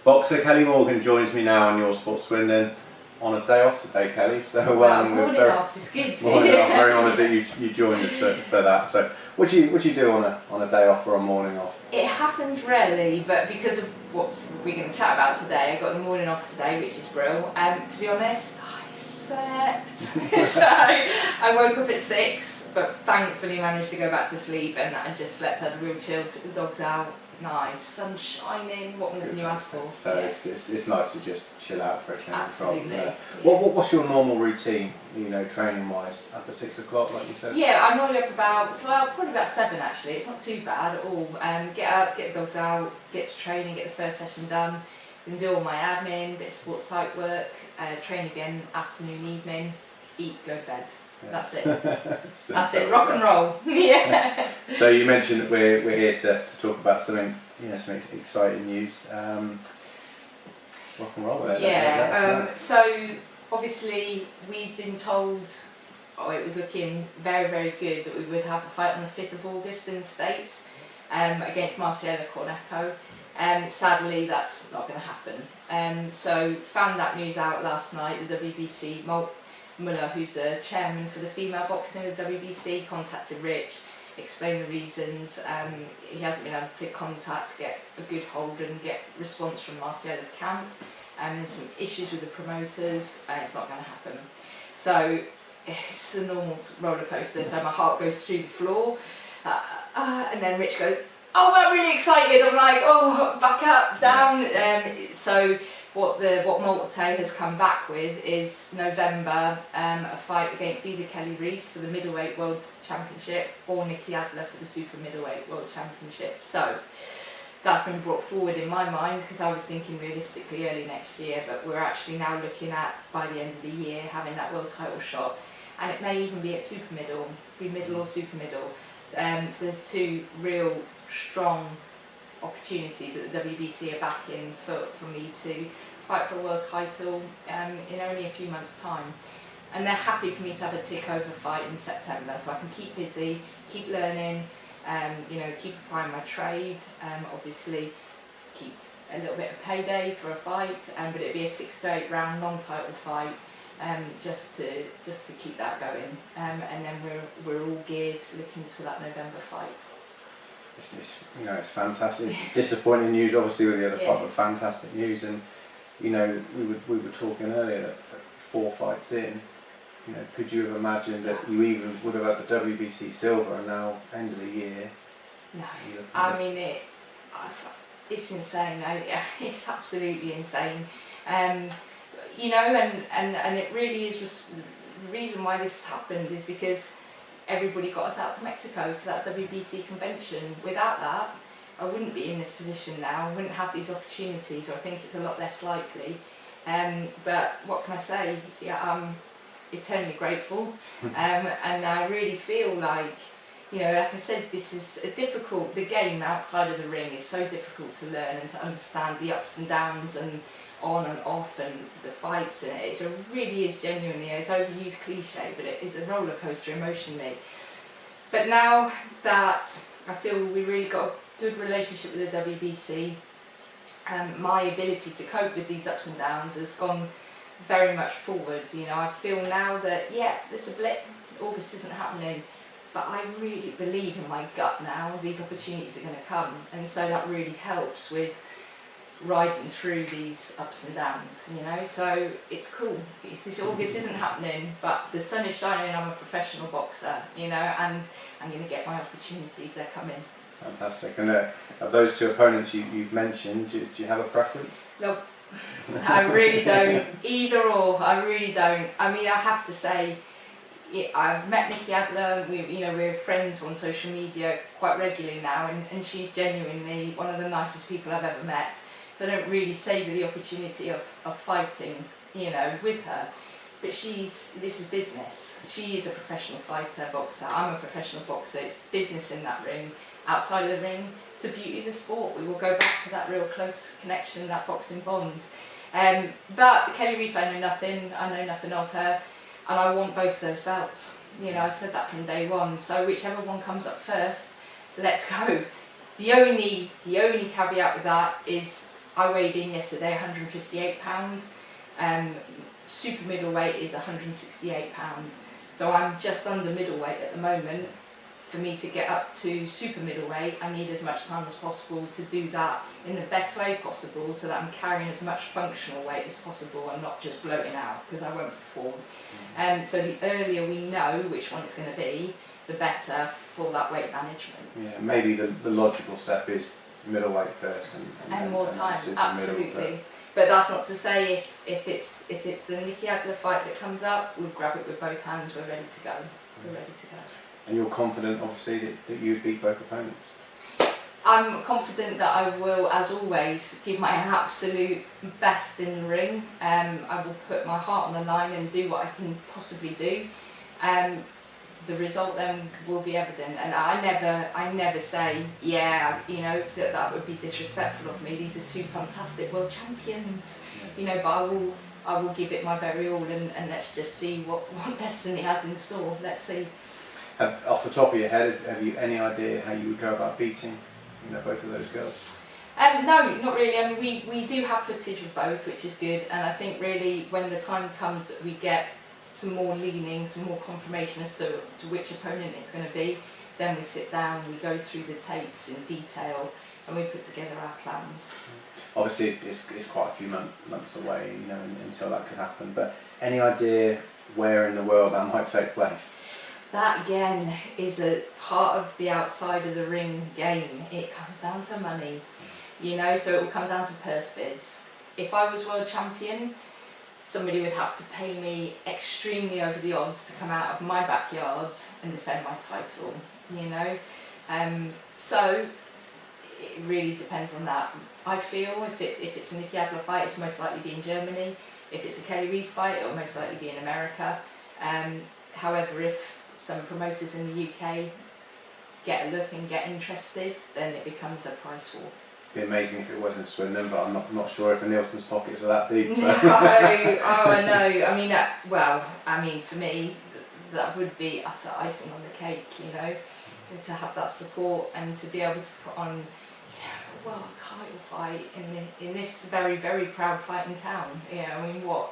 Boxer Kelly Morgan joins me now on Your Sport Swindon on a day off today, Kelly. So morning off is good. Morning off. Very honoured that you joined us for that. So what do you do on a day off or a morning off? It happens rarely, but because of what we're going to chat about today, I got the morning off today, which is brilliant. To be honest, I slept. So I woke up at 6, but thankfully managed to go back to sleep, and I just slept, had a real chill, took the dogs out. Nice, sun shining, what more can you ask for? So yeah. it's nice to just chill out for a change. Absolutely. Yeah. What's your normal routine, training wise? Up at 6 o'clock, like you said? Yeah, I'm normally up probably about 7 actually, it's not too bad at all. Get up, get the dogs out, get to training, get the first session done, then do all my admin, bit of sports site work, train again, afternoon, evening, eat, go to bed. Yeah. That's it. That's it. Rock and roll. Yeah. So you mentioned that we're here to talk about some exciting news. Rock and roll. Yeah. So obviously we've been told, it was looking very, very good that we would have a fight on the 5th of August in the States against Marciela Cornejo. Sadly, that's not going to happen. So found that news out last night. The WBC. Muller, who's the chairman for the female boxing of the WBC, contacted Rich, explained the reasons. He hasn't been able to contact, get a good hold and get response from Marciela's camp. There's some issues with the promoters, and it's not going to happen. So it's a normal roller coaster. So my heart goes through the floor, and then Rich goes, "Oh, I'm really excited." I'm like, "Oh, back up, down." So what Multitae has come back with is November, a fight against either Kelly Reese for the middleweight world championship or Nikki Adler for the super middleweight world championship. So that's been brought forward in my mind because I was thinking realistically early next year, but we're actually now looking at, by the end of the year, having that world title shot, and it may even be at super middle, be middle or super middle. So there's two real strong opportunities that the WBC are backing for me to fight for a world title in only a few months' time. And they're happy for me to have a tick-over fight in September, so I can keep busy, keep learning, keep applying my trade, obviously keep a little bit of payday for a fight, but it'd be a 6 to 8 round non-title fight, just to keep that going. And then we're all geared looking to that November fight. It's fantastic. Disappointing news, obviously, with the other fight, but fantastic news. And we were talking earlier that 4 fights in, could you have imagined that you even would have had the WBC silver, and now end of the year? No, I mean it's insane. It's absolutely insane. And it really is just the reason why this has happened is because everybody got us out to Mexico to that WBC convention. Without that, I wouldn't be in this position now. I wouldn't have these opportunities, or I think it's a lot less likely. But what can I say? Yeah, I'm eternally grateful, and I really feel like, like I said, this is the game outside of the ring is so difficult to learn and to understand the ups and downs and on and off and the fights, and it really is genuinely, it's overused cliche, but it is a roller coaster emotionally. But now that I feel we really got a good relationship with the WBC, my ability to cope with these ups and downs has gone very much forward. I feel now that there's a blip, August isn't happening, but I really believe in my gut now these opportunities are going to come, and so that really helps with riding through these ups and downs, so it's cool. This August isn't happening, but the sun is shining and I'm a professional boxer, and I'm going to get my opportunities, they're coming. Fantastic. And of those two opponents you've mentioned, do you have a preference? Nope. I really don't. Either or, I really don't. I mean, I have to say, I've met Nikki Adler, we're friends on social media quite regularly now, and she's genuinely one of the nicest people I've ever met. I don't really savour the opportunity of fighting, with her. But this is business. She is a professional fighter, boxer. I'm a professional boxer. It's business in that ring. Outside of the ring, it's the beauty of the sport. We will go back to that real close connection, that boxing bond. But Kelly Reese, I know nothing of her, and I want both those belts. I said that from day one. So whichever one comes up first, let's go. The only caveat with that is I weighed in yesterday 158 pounds. Super middleweight is 168 pounds. So I'm just under middleweight at the moment. For me to get up to super middleweight, I need as much time as possible to do that in the best way possible, so that I'm carrying as much functional weight as possible and not just bloating out, because I won't perform. So the earlier we know which one it's going to be, the better for that weight management. Yeah, maybe the logical step is middleweight first and more time, super absolutely. middle, but that's not to say if it's the Nikki Agler fight that comes up, we'll grab it with both hands. We're ready to go. We're ready to go. And you're confident, obviously, that you beat both opponents? I'm confident that I will, as always, give my absolute best in the ring. I will put my heart on the line and do what I can possibly do. The result then will be evident, and I never say, yeah, you know, that would be disrespectful of me. These are two fantastic world champions, you know. But I will give it my very all, and let's just see what destiny has in store. Let's see. Off the top of your head, have you any idea how you would go about beating, you know, both of those girls? No, not really. I mean, we do have footage of both, which is good, and I think really when the time comes that we get some more leaning, some more confirmation as to which opponent it's going to be, then we sit down, we go through the tapes in detail, and we put together our plans. Obviously, it's quite a few months away, you know, until that could happen. But any idea where in the world that might take place? That again is a part of the outside of the ring game. It comes down to money, you know, so it will come down to purse bids. If I was world champion, somebody would have to pay me extremely over the odds to come out of my backyards and defend my title, you know. So it really depends on that. I feel if it's a Nikki Agler fight, it's most likely be in Germany. If it's a Kelly Rees fight, it'll most likely be in America. However, if some promoters in the UK get a look and get interested, then it becomes a price war. It'd be amazing if it was in Swindon, but I'm not sure if the Nielsen's pockets are that deep. So. No, I know. I mean, well, I mean, for me, that would be utter icing on the cake, you know, to have that support and to be able to put on, you know, a world title fight in this very, very proud fighting town. You know, I mean, well,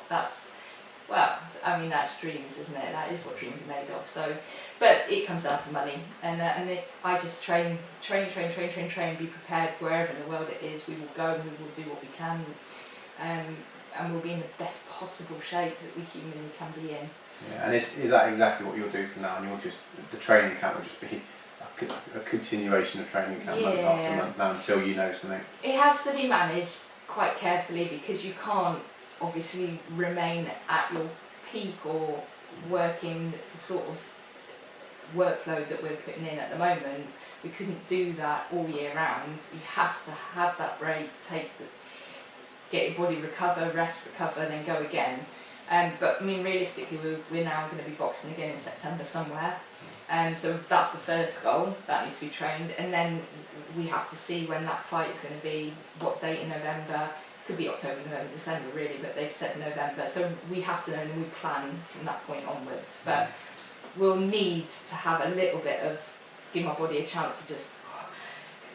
I mean, that's dreams, isn't it? That is what dreams are made of. So, but it comes down to money, and I just train, be prepared wherever in the world it is. We will go and we will do what we can, and we'll be in the best possible shape that we humanly can be in. Yeah, and is that exactly what you'll do from now on? You'll just, the training camp will just be a continuation of training camp month after month now until you know something? It has to be managed quite carefully, because you can't obviously remain at your peak or working the sort of workload that we're putting in at the moment. We couldn't do that all year round. You have to have that break, get your body recover, then go again. But I mean, realistically, we're now going to be boxing again in September somewhere. So that's the first goal, that needs to be trained, and then we have to see when that fight is going to be, what date in November. Could be October, November, December really, but they've said November, so we have to know, and we plan from that point onwards. But we'll need to have a little bit of, give my body a chance to just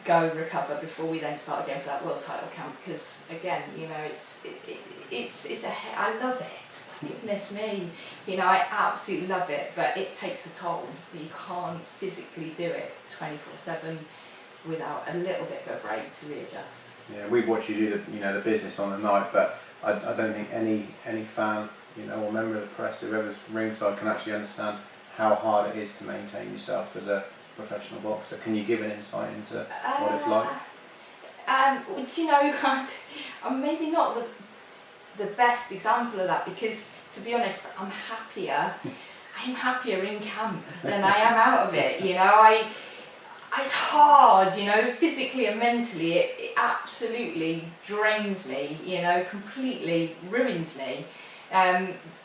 go recover before we then start again for that world title camp, because again, you know, I love it. Goodness me, you know, I absolutely love it, but it takes a toll. You can't physically do it 24/7 without a little bit of a break to readjust. Yeah, we watch you do the business on the night, but I don't think any fan, you know, or member of the press, whoever's ringside, can actually understand how hard it is to maintain yourself as a professional boxer. Can you give an insight into what it's like? You know, I'm maybe not the best example of that, because to be honest, I'm happier in camp than I am out of it. You know, it's hard, you know, physically and mentally. It absolutely drains me, you know, completely ruins me.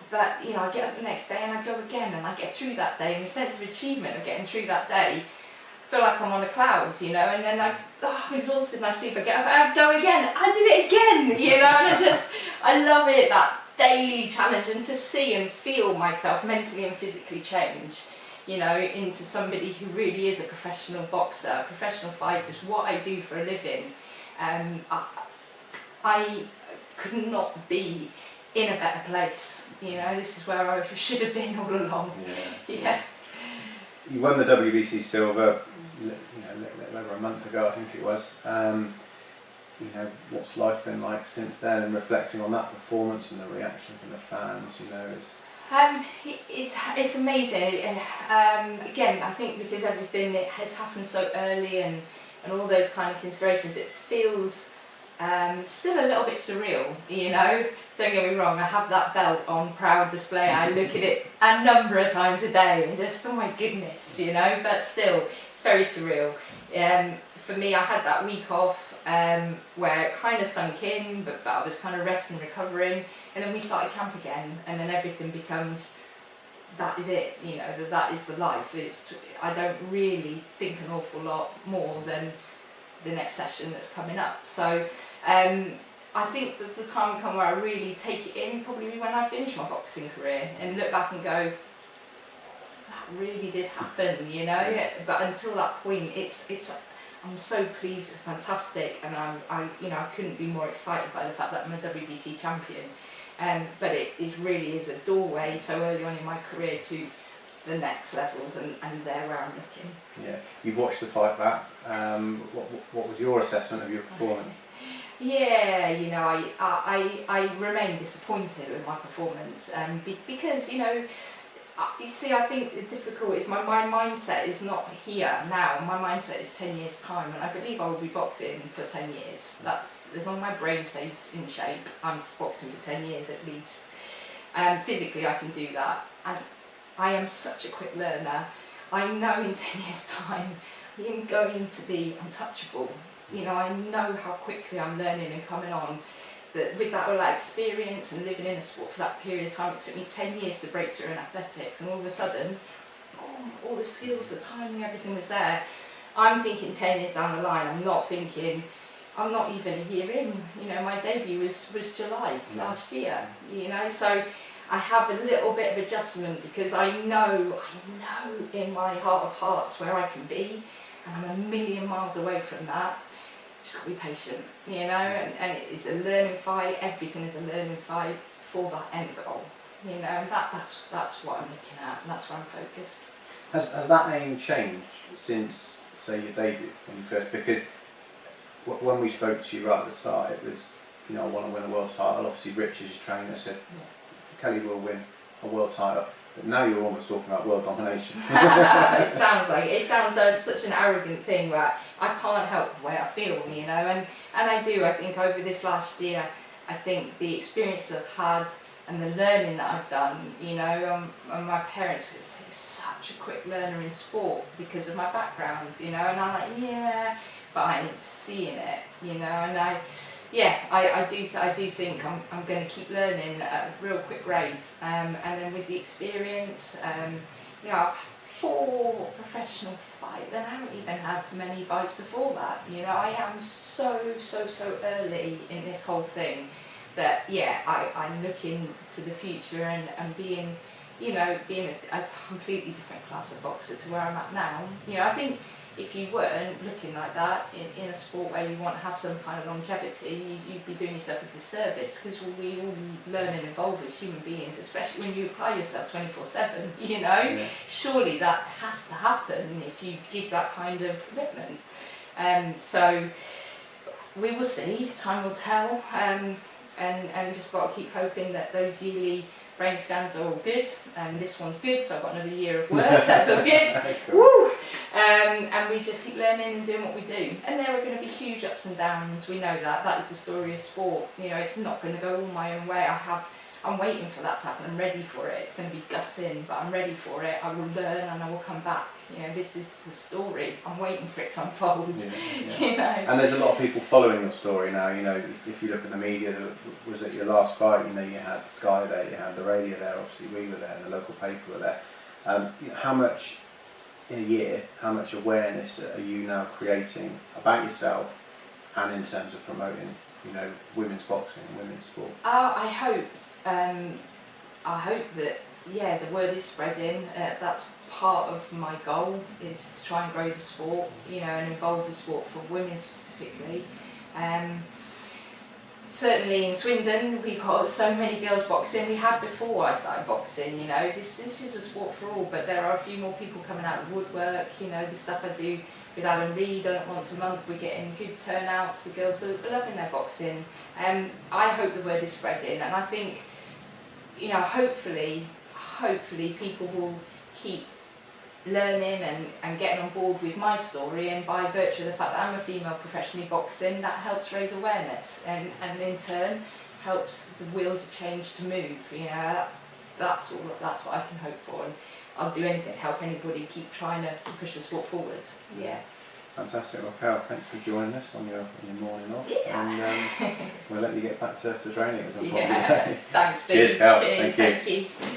But, you know, I get up the next day and I go again, and I get through that day, and the sense of achievement of getting through that day, I feel like I'm on a cloud, you know, and then I'm exhausted and I sleep, I get up and I go again, I did it again, you know, and I love it, that daily challenge, and to see and feel myself mentally and physically change, you know, into somebody who really is a professional boxer, a professional fighter, is what I do for a living. I I could not be in a better place. This is where I should have been all along. Yeah. You won the WBC silver, over a month ago, I think it was. What's life been like since then? And reflecting on that performance and the reaction from the fans, it's amazing. Again, I think because everything has happened so early and all those kind of considerations, it feels still a little bit surreal. Don't get me wrong, I have that belt on proud display. I look at it a number of times a day and just, oh my goodness, but still, it's very surreal. For me, I had that week off where it kind of sunk in, but I was kind of resting, recovering, and then we started camp again, and then everything becomes, that is it, that is the life. I don't really think an awful lot more than the next session that's coming up. So I think that the time will come where I really take it in, probably when I finish my boxing career, and look back and go, that really did happen, But until that point, I'm so pleased, it's fantastic, and I couldn't be more excited by the fact that I'm a WBC champion. But it really is a doorway so early on in my career to the next levels, and there where I'm looking. Yeah, you've watched the fight back. What was your assessment of your performance? Yeah, I remain disappointed with my performance, because I think the difficult is my mindset is not here now. My mindset is 10 years time, and I believe I will be boxing for 10 years. That's as long as my brain stays in shape, I'm boxing for 10 years at least. Physically, I can do that, and I am such a quick learner. I know in 10 years time I am going to be untouchable. I know how quickly I'm learning and coming on. That with all that experience and living in a sport for that period of time, it took me 10 years to break through in athletics, and all of a sudden, all the skills, the timing, everything was there. I'm thinking 10 years down the line. I'm not even a year in. My debut was July last year. So I have a little bit of adjustment, because I know in my heart of hearts where I can be, and I'm a million miles away from that. Just gotta be patient, and it's a learning fight. Everything is a learning fight for that end goal, and that's what I'm looking at, and that's where I'm focused. Has that aim changed since, say, your debut when you first? Because when we spoke to you right at the start, it was, I want to win a world title. Obviously, Rich as your trainer said, Kelly will win a world title. But now you're almost talking about world domination. It sounds such an arrogant thing, but I can't help the way I feel, and I do. I think over this last year, I think the experience I've had and the learning that I've done, and my parents were such a quick learner in sport because of my background, and I'm like, yeah, but I am seeing it, and I do think I'm going to keep learning at a real quick rate, and then with the experience, I've had 4 professional fights, and I haven't even had many fights before that. I am so early in this whole thing that I'm looking to the future and being a completely different class of boxer to where I'm at now. I think if you weren't looking like that in a sport where you want to have some kind of longevity, you'd be doing yourself a disservice, because we all learn and evolve as human beings, especially when you apply yourself 24/7, Yeah. Surely that has to happen if you give that kind of commitment. So we will see, time will tell, and just got to keep hoping that those yearly brain scans are all good, and this one's good, so I've got another year of work, that's all good. Cool. Woo! And we just keep learning and doing what we do. And there are going to be huge ups and downs, we know that is the story of sport. It's not going to go all my own way. I'm waiting for that to happen, I'm ready for it. It's going to be gutting, but I'm ready for it. I will learn and I will come back. This is the story. I'm waiting for it to unfold. Yeah. And there's a lot of people following your story now. If you look at the media, was it your last fight? You had Sky there, you had the radio there. Obviously, we were there, the local paper were there. How much in a year? How much awareness are you now creating about yourself, and in terms of promoting, women's boxing and women's sport? I hope that the word is spreading. That's part of my goal, is to try and grow the sport, and involve the sport for women specifically. certainly in Swindon, we've got so many girls boxing. We had before I started boxing, you know, this is a sport for all, but there are a few more people coming out of the woodwork, you know, the stuff I do with Alan Reid once a month, we're getting good turnouts, the girls are loving their boxing. I hope the word is spreading, and I think, you know, hopefully people will keep learning and getting on board with my story, and by virtue of the fact that I'm a female professionally boxing, that helps raise awareness and in turn helps the wheels of change to move. You know, that's what I can hope for, and I'll do anything to help anybody keep trying to push the sport forward. Yeah. Fantastic. Well, Carol, thanks for joining us on your morning off. Yeah. And we'll let you get back to training at some point. Yeah. Thanks, Steve. Cheers, Carol. Cheers. Thank you. Thank you.